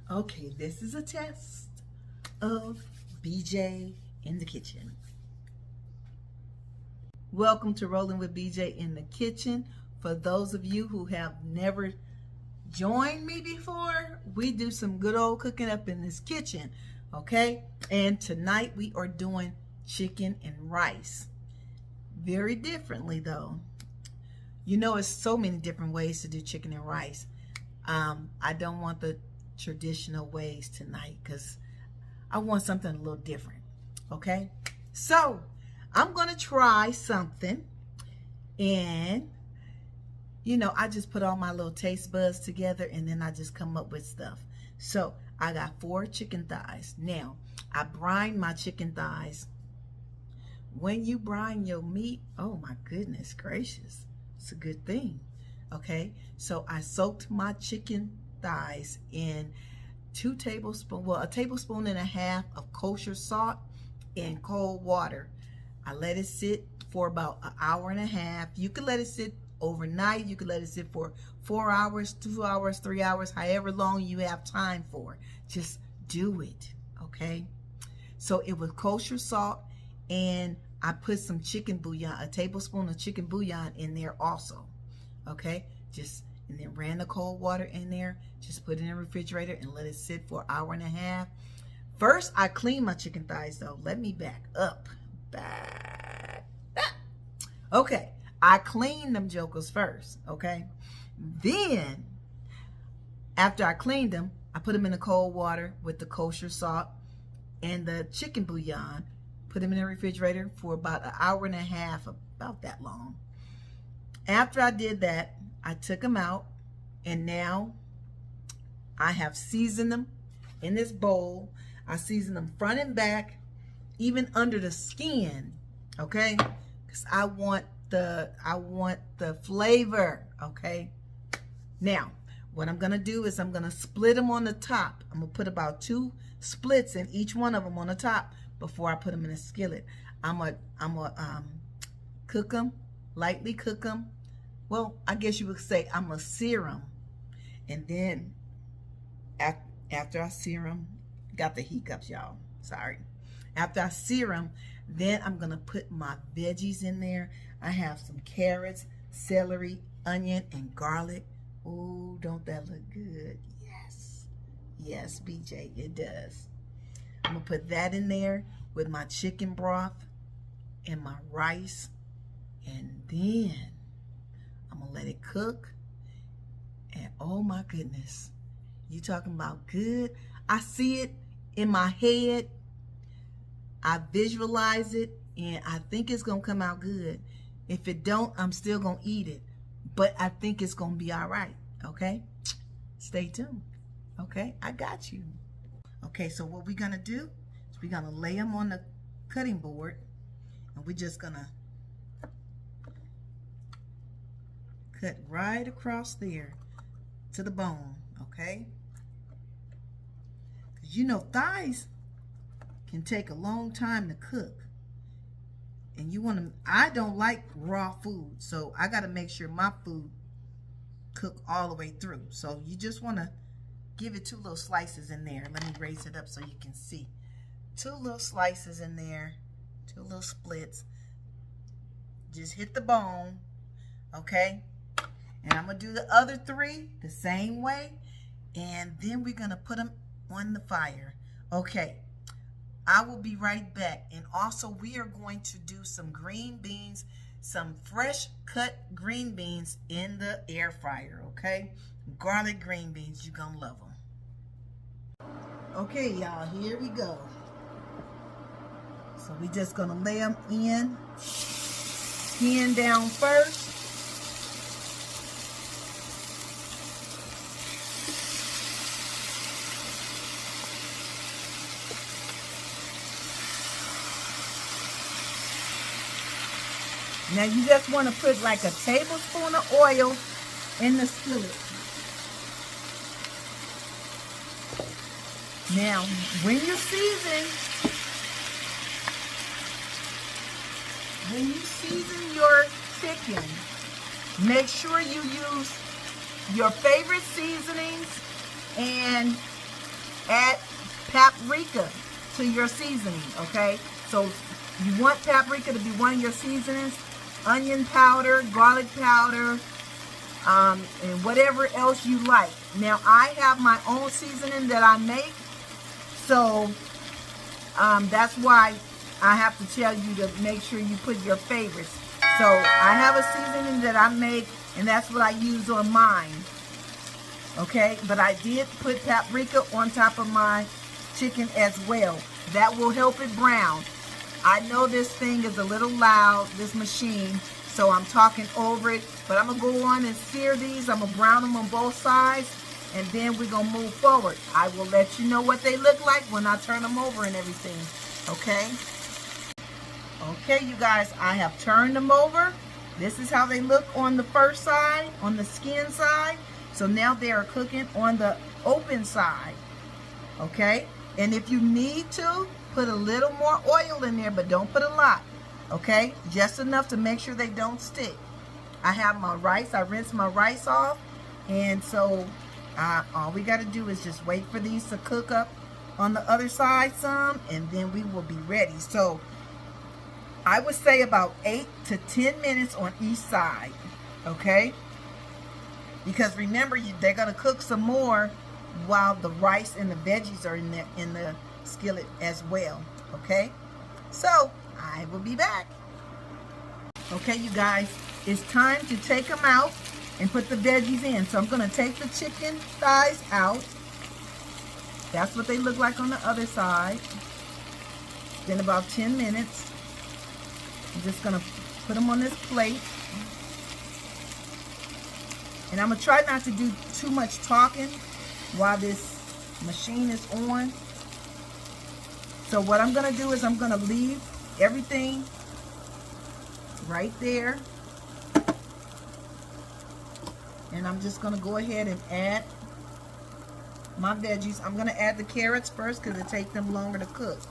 Okay, this is a test of BJ in the kitchen. Welcome to Rolling with BJ in the kitchen. For those of you who have never joined me before, we do some good old cooking up in this kitchen, okay? And tonight we are doing chicken and rice. Very differently though. You know, it's so many different ways to do chicken and rice. I don't want the traditional ways tonight because I want something a little different, okay? So I'm gonna try something, and you know, I just put all my little taste buds together and then I just come up with stuff. So I got 4 chicken thighs. Now I brine my chicken thighs. When you brine your meat, oh my goodness gracious, it's a good thing. Okay, so I soaked my chicken thighs in 2 tablespoons, well, 1.5 tablespoons of kosher salt in cold water. I let it sit for about 1.5 hours. You can let it sit overnight. You can let it sit for 4 hours, 2 hours, 3 hours, however long you have time for. Just do it, okay? So it was kosher salt, and I put some chicken bouillon, 1 tablespoon of chicken bouillon in there also. Okay, and then ran the cold water in there, just put it in the refrigerator and let it sit for 1.5 hours. First, I clean my chicken thighs though. Let me back up. Okay, I cleaned them jokers first, okay? Then, after I cleaned them, I put them in the cold water with the kosher salt and the chicken bouillon, put them in the refrigerator for about 1.5 hours, about that long. After I did that, I took them out, and now I have seasoned them in this bowl. I seasoned them front and back, even under the skin, okay? Because I want the flavor, okay? Now, what I'm gonna do is I'm gonna split them on the top. I'm gonna put about 2 splits in each one of them on the top before I put them in a skillet. I'm gonna cook them, lightly cook them. Well, I guess you would say I'm gonna sear them, and then after I sear them, got the hiccups, y'all. Sorry. After I sear them, then I'm gonna put my veggies in there. I have some carrots, celery, onion, and garlic. Ooh, don't that look good? Yes, yes, BJ, it does. I'm gonna put that in there with my chicken broth and my rice, and then I'm gonna let it cook. And oh my goodness, you talking about good? I see it in my head, I visualize it, and I think it's gonna come out good. If it don't, I'm still gonna eat it, but I think it's gonna be all right. Okay, stay tuned. Okay, I got you. Okay, so what we're gonna do is we're gonna lay them on the cutting board, and we're just gonna cut right across there to the bone, okay? Because you know, thighs can take a long time to cook. And you want to, I don't like raw food, so I got to make sure my food cook all the way through. So you just want to give it 2 little slices in there. Let me raise it up so you can see. 2 little slices in there, 2 little splits. Just hit the bone, okay? And I'm going to do the other 3 the same way. And then we're going to put them on the fire. Okay. I will be right back. And also we are going to do some green beans, some fresh cut green beans in the air fryer, okay? Garlic green beans, you're going to love them. Okay, y'all, here we go. So we just going to lay them in, skin down first. Now you just want to put like 1 tablespoon of oil in the skillet. Now, when you season your chicken, make sure you use your favorite seasonings and add paprika to your seasoning, okay? So you want paprika to be one of your seasonings, onion powder, garlic powder, and whatever else you like. Now, I have my own seasoning that I make, so that's why I have to tell you to make sure you put your favorites. So I have a seasoning that I make, and that's what I use on mine. Okay, but I did put paprika on top of my chicken as well. That will help it brown. I know this thing is a little loud, this machine, so I'm talking over it, but I'm gonna go on and sear these. I'm gonna brown them on both sides, and then we're gonna move forward. I will let you know what they look like when I turn them over and everything, okay? Okay, you guys, I have turned them over. This is how they look on the first side, on the skin side. So now they are cooking on the open side, okay? And if you need to, put a little more oil in there, but don't put a lot, okay? Just enough to make sure they don't stick. I have my rice. I rinsed my rice off, and so all we got to do is just wait for these to cook up on the other side some, and then we will be ready. So I would say about 8 to 10 minutes on each side, okay? Because remember, they're going to cook some more while the rice and the veggies are in the skillet as well, okay? So I will be back. Okay, you guys, it's time to take them out and put the veggies in. So I'm going to take the chicken thighs out. That's what they look like on the other side. It's been about 10 minutes. I'm just going to put them on this plate. And I'm going to try not to do too much talking while this machine is on. So what I'm going to do is I'm going to leave everything right there. And I'm just going to go ahead and add my veggies. I'm going to add the carrots first because it takes them longer to cook.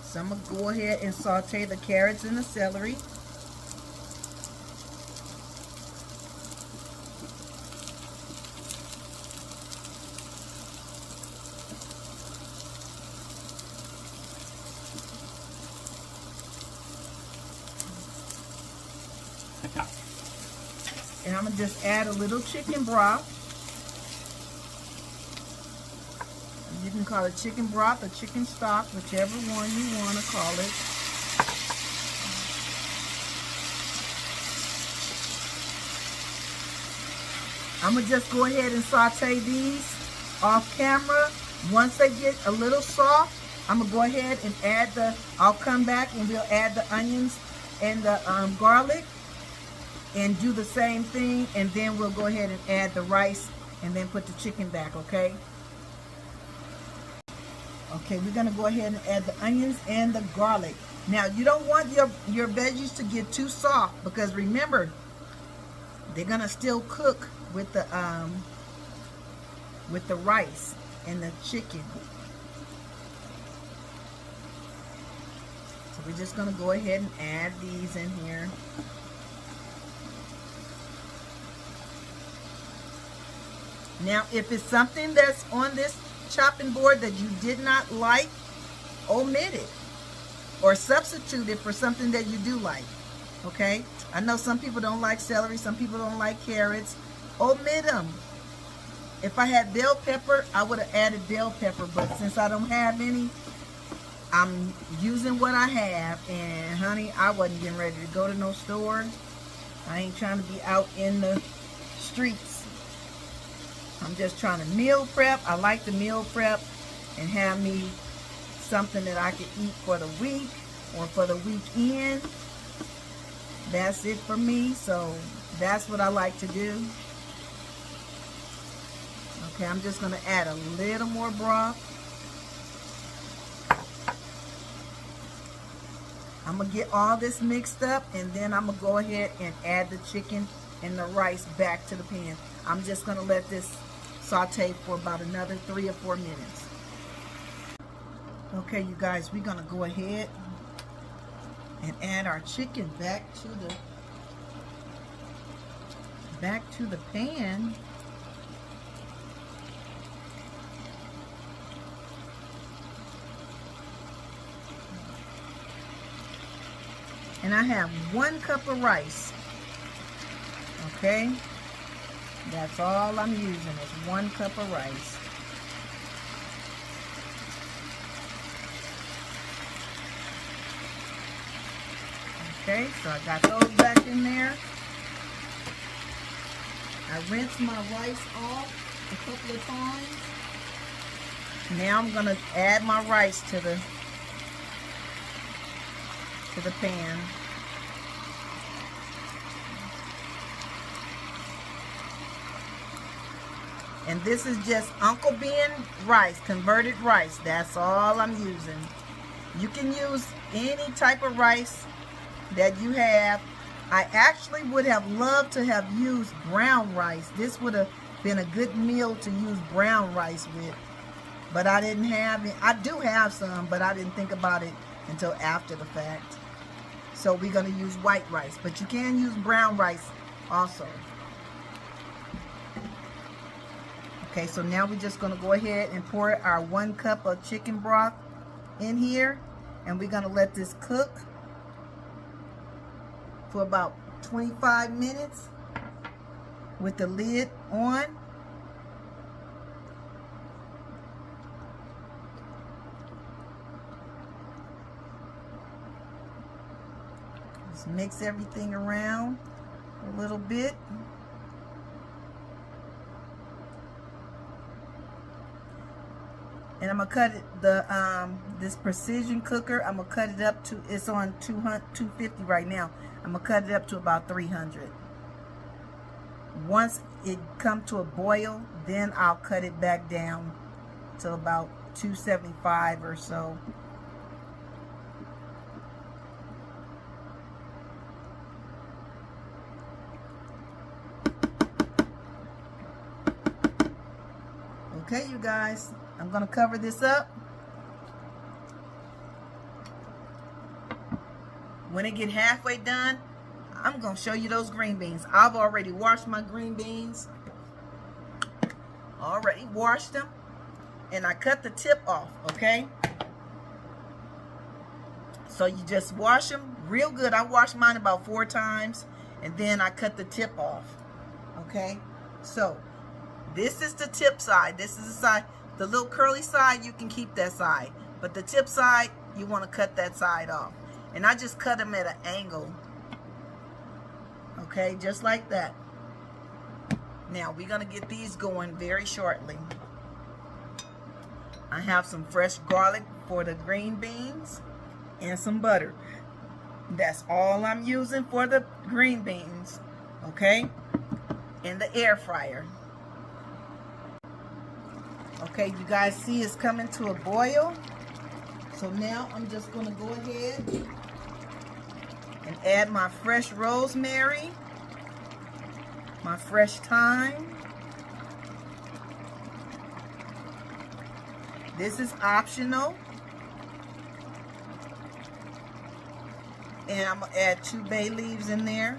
So I'm going to go ahead and saute the carrots and the celery. And I'm going to just add a little chicken broth. You can call it chicken broth or chicken stock, whichever one you want to call it. I'm going to just go ahead and saute these off camera. Once they get a little soft, I'm going to go ahead and add I'll come back and we'll add the onions and the garlic. And do the same thing, and then we'll go ahead and add the rice and then put the chicken back, okay? Okay, we're going to go ahead and add the onions and the garlic. Now, you don't want your veggies to get too soft because remember, they're going to still cook with the rice and the chicken. So we're just going to go ahead and add these in here. Now, if it's something that's on this chopping board that you did not like, omit it or substitute it for something that you do like, okay? I know some people don't like celery, some people don't like carrots. Omit them. If I had bell pepper, I would have added bell pepper, but since I don't have any, I'm using what I have, and honey, I wasn't getting ready to go to no store. I ain't trying to be out in the streets. I'm just trying to meal prep. I like to meal prep and have me something that I can eat for the week or for the weekend. That's it for me. So that's what I like to do. Okay, I'm just going to add a little more broth. I'm going to get all this mixed up, and then I'm going to go ahead and add the chicken and the rice back to the pan. I'm just going to let this saute for about another 3 or 4 minutes. Okay, you guys, we're going to go ahead and add our chicken back to the pan. And I have 1 cup of rice. Okay? That's all I'm using is 1 cup of rice. Okay, so I got those back in there. I rinsed my rice off a couple of times. Now I'm gonna add my rice to the pan. And this is just Uncle Ben rice, converted rice. That's all I'm using. You can use any type of rice that you have. I actually would have loved to have used brown rice. This would have been a good meal to use brown rice with, but I didn't have it. I do have some, but I didn't think about it until after the fact. So we're going to use white rice, but you can use brown rice also. Okay, so now we're just going to go ahead and pour our 1 cup of chicken broth in here, and we're going to let this cook for about 25 minutes with the lid on. Just mix everything around a little bit. And I'm gonna cut it, this precision cooker, I'm gonna cut it up to, it's on 250 right now. I'm gonna cut it up to about 300. Once it come to a boil, then I'll cut it back down to about 275 or so. Okay, you guys, I'm gonna cover this up. When it get halfway done, I'm gonna show you those green beans. I've already washed my green beans. Already washed them. And I cut the tip off, okay? So you just wash them real good. I washed mine about 4 times. And then I cut the tip off, okay? So this is the tip side. This is the side. The little curly side, you can keep that side. But the tip side, you want to cut that side off. And I just cut them at an angle. Okay, just like that. Now, we're going to get these going very shortly. I have some fresh garlic for the green beans and some butter. That's all I'm using for the green beans. Okay? In the air fryer. Okay, you guys see it's coming to a boil. So now I'm just going to go ahead and add my fresh rosemary, my fresh thyme. This is optional. And I'm going to add 2 bay leaves in there.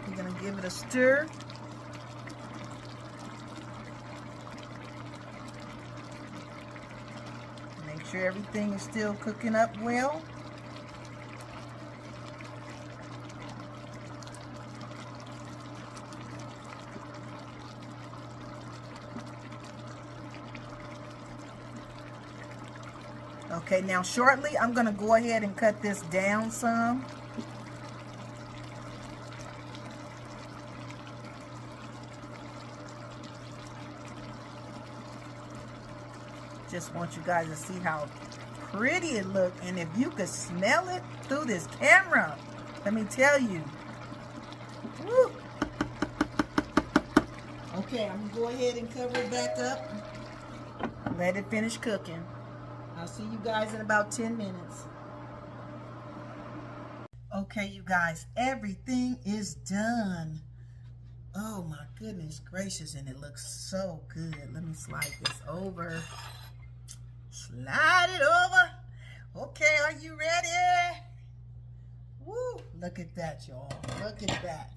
We're going to give it a stir. Make sure everything is still cooking up well. Okay, now shortly I'm going to go ahead and cut this down some. Just want you guys to see how pretty it looks, and if you could smell it through this camera, let me tell you. Woo. Okay, I'm gonna go ahead and cover it back up. Let it finish cooking. I'll see you guys in about 10 minutes. Okay, you guys, everything is done. Oh my goodness gracious, and it looks so good. Let me slide this over. Slide it over. Okay, are you ready? Woo, look at that, y'all. Look at that.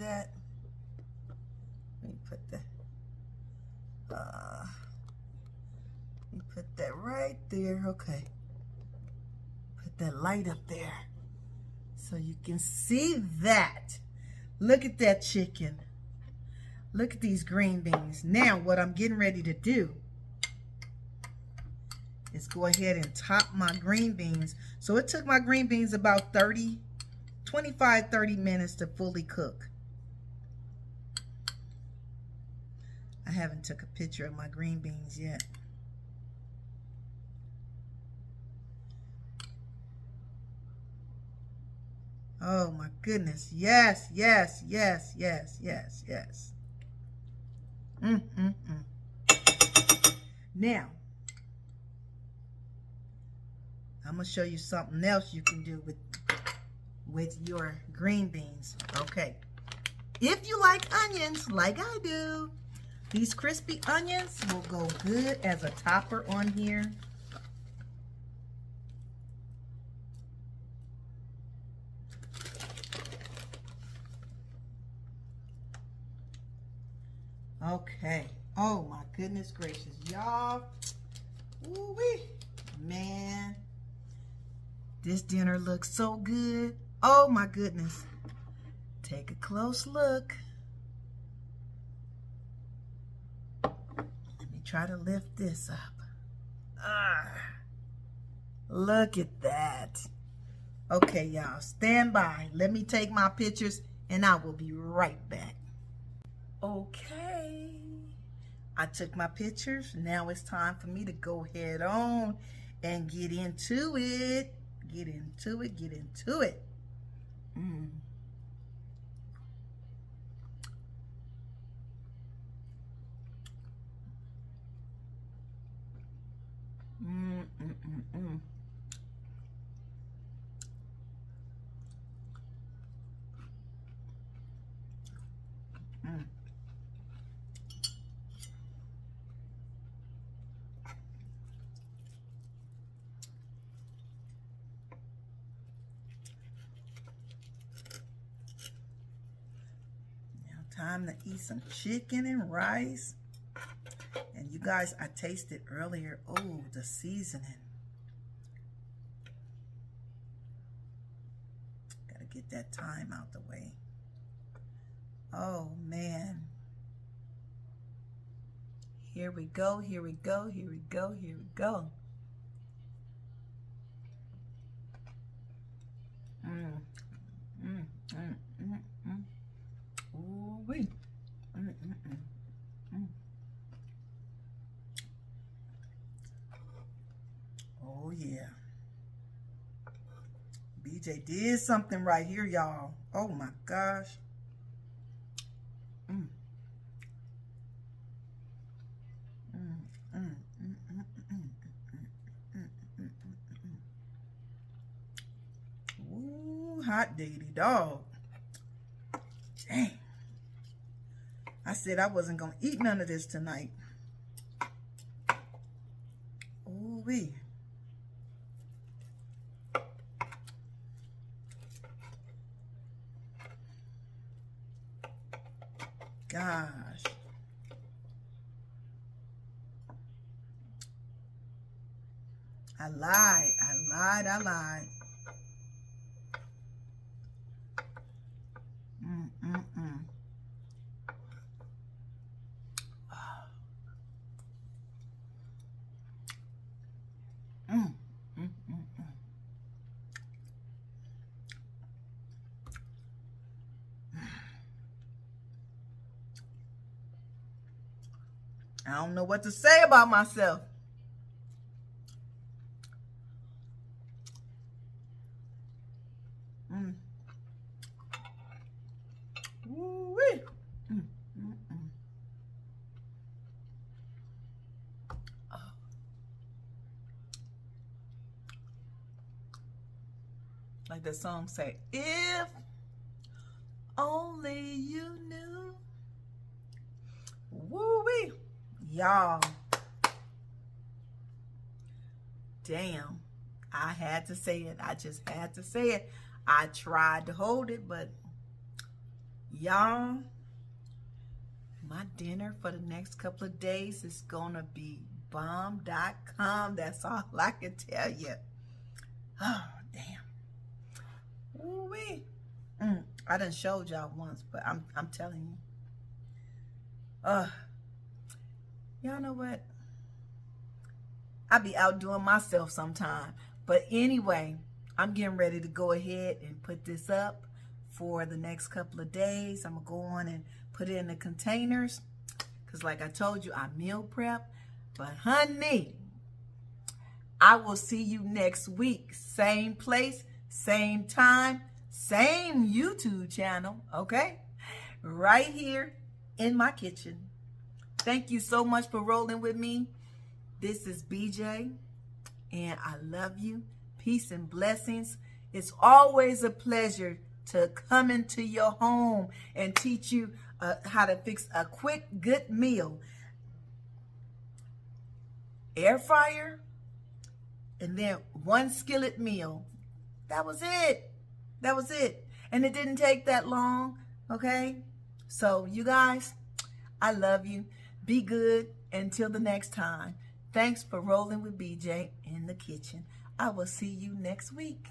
that? Let me put that. Let me put that right there. Okay. Put that light up there so you can see that. Look at that chicken. Look at these green beans. Now what I'm getting ready to do is go ahead and top my green beans. So it took my green beans about 25-30 minutes to fully cook. I haven't took a picture of my green beans yet. Oh my goodness. Yes, yes, yes, yes, yes, yes. Now, I'm going to show you something else you can do with your green beans. Okay. If you like onions, like I do, these crispy onions will go good as a topper on here. Okay. Oh my goodness gracious, y'all. Ooh-wee. Man, this dinner looks so good. Oh my goodness. Take a close look. Let me try to lift this up. Look at that. Okay, y'all, stand by. Let me take my pictures and I will be right back. Okay, I took my pictures. Now it's time for me to go head on and get into it. Get into it, get into it. Time to eat some chicken and rice. And you guys, I tasted earlier, oh, the seasoning. Gotta get that thyme out the way. Oh man. Here we go, here we go, here we go, here we go. Ooh-wee. Oh yeah. BJ did something right here, y'all. Oh my gosh. Ooh, hot diggity dog. Dang. I said I wasn't going to eat none of this tonight. Ooh-wee. Gosh. I lied. I don't know what to say about myself. Woo-wee. Like the song say, if only you knew. Woo-wee. Y'all. Damn. I had to say it. I just had to say it. I tried to hold it, but Y'all, my dinner for the next couple of days is gonna be bomb.com. That's all I can tell you. Oh, damn. Ooh-wee. I done showed y'all once, but I'm telling you. Y'all know what? I be outdoing myself sometime. But anyway, I'm getting ready to go ahead and put this up for the next couple of days. I'm going to go on and put it in the containers. Because like I told you, I meal prep. But honey, I will see you next week. Same place, same time, same YouTube channel. Okay? Right here in my kitchen. Thank you so much for rolling with me. This is BJ, and I love you. Peace and blessings. It's always a pleasure to come into your home and teach you how to fix a quick, good meal. Air fryer, and then one skillet meal. That was it. That was it. And it didn't take that long, okay? So, you guys, I love you. Be good until the next time. Thanks for rolling with BJ in the kitchen. I will see you next week.